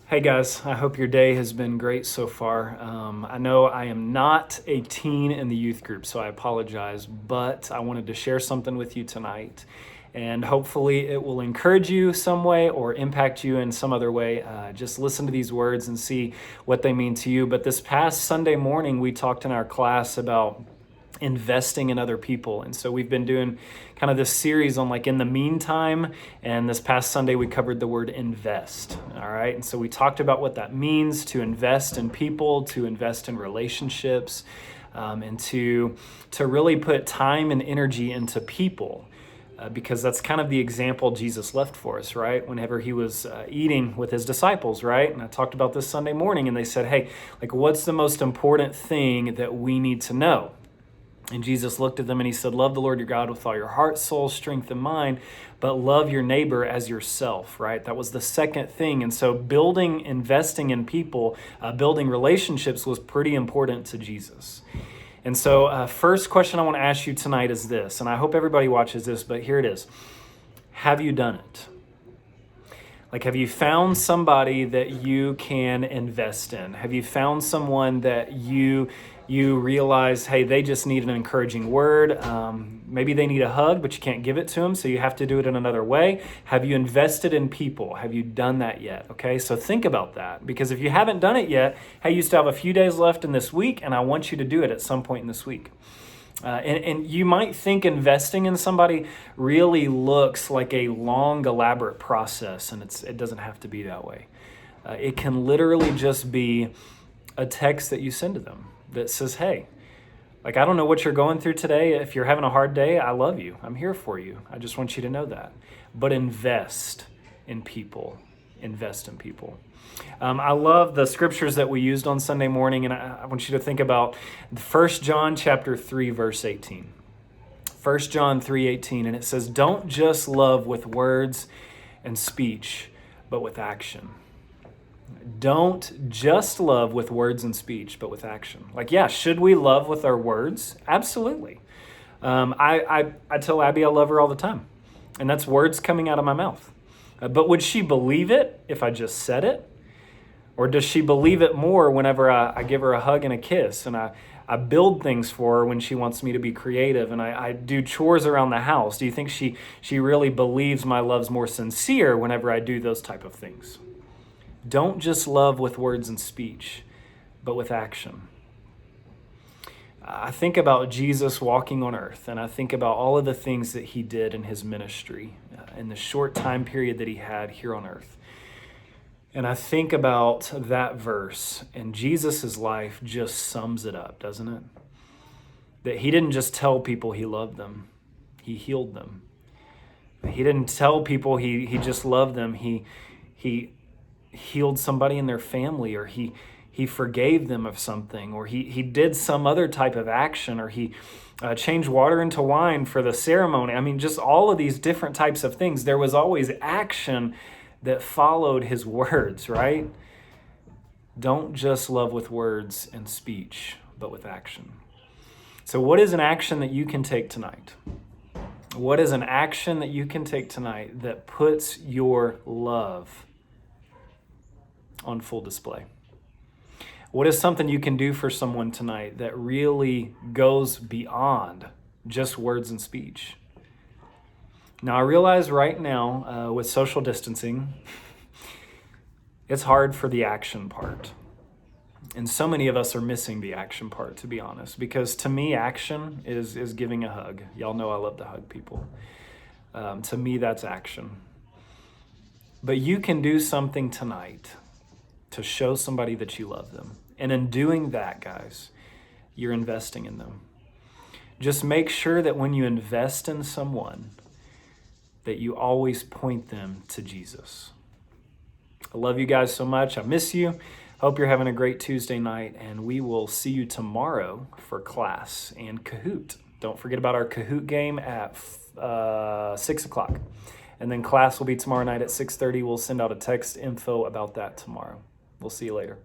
Hey guys, I hope your day has been great so far. I know I am not a teen in the youth group, so I apologize, but I wanted to share something with you tonight. And hopefully it will encourage you some way or impact you in some other way. Just listen to these words and see what they mean to you. But this past Sunday morning, we talked in our class about investing in other people. And so we've been doing kind of this series on like in the meantime. And this past Sunday, we covered the word invest. All right. And so we talked about what that means to invest in people, to invest in relationships, and to really put time and energy into people. Because that's kind of the example Jesus left for us, right? Whenever he was eating with his disciples, right? And I talked about this Sunday morning, and they said, hey, like, what's the most important thing that we need to know? And Jesus looked at them and he said, love the Lord your God with all your heart, soul, strength, and mind, but love your neighbor as yourself, right? That was the second thing. And so investing in people, building relationships was pretty important to Jesus. And so first question I want to ask you tonight is this, and I hope everybody watches this, but here it is. Have you done it? Like, have you found somebody that you can invest in? Have you found someone that you realize, hey, they just need an encouraging word. Maybe they need a hug, but you can't give it to them, so you have to do it in another way. Have you invested in people? Have you done that yet? Okay, so think about that, because if you haven't done it yet, hey, you still have a few days left in this week, and I want you to do it at some point in this week. And you might think investing in somebody really looks like a long, elaborate process, and it doesn't have to be that way. It can literally just be a text that you send to them that says, hey, like, I don't know what you're going through today. If you're having a hard day, I love you. I'm here for you. I just want you to know that. But invest in people. Invest in people. I love the scriptures that we used on Sunday morning, and I want you to think about 1 John chapter 3, verse 18. 1 John 3:18, and it says, don't just love with words and speech, but with action. Don't just love with words and speech, but with action. Like, yeah, should we love with our words? Absolutely. I tell Abby I love her all the time, and that's words coming out of my mouth. But would she believe it if I just said it? Or does she believe it more whenever I give her a hug and a kiss, and I build things for her when she wants me to be creative, and I do chores around the house? Do you think she really believes my love's more sincere whenever I do those type of things? Don't just love with words and speech, but with action. I think about Jesus walking on earth, and I think about all of the things that he did in his ministry in the short time period that he had here on earth. And I think about that verse, and Jesus' life just sums it up, doesn't it? That he didn't just tell people he loved them, he healed them. He didn't tell people he just loved them, he healed somebody in their family, or he forgave them of something, or he did some other type of action, or he changed water into wine for the ceremony. I mean, just all of these different types of things. There was always action that followed his words, right? Don't just love with words and speech, but with action. So what is an action that you can take tonight? What is an action that you can take tonight that puts your love on full display? What is something you can do for someone tonight that really goes beyond just words and speech? Now, I realize right now with social distancing, it's hard for the action part. And so many of us are missing the action part, to be honest, because to me, action is giving a hug. Y'all know I love to hug people. To me, that's action. But you can do something tonight to show somebody that you love them. And in doing that, guys, you're investing in them. Just make sure that when you invest in someone, that you always point them to Jesus. I love you guys so much. I miss you. Hope you're having a great Tuesday night, and we will see you tomorrow for class and Kahoot. Don't forget about our Kahoot game at 6 o'clock. And then class will be tomorrow night at 6:30. We'll send out a text info about that tomorrow. We'll see you later.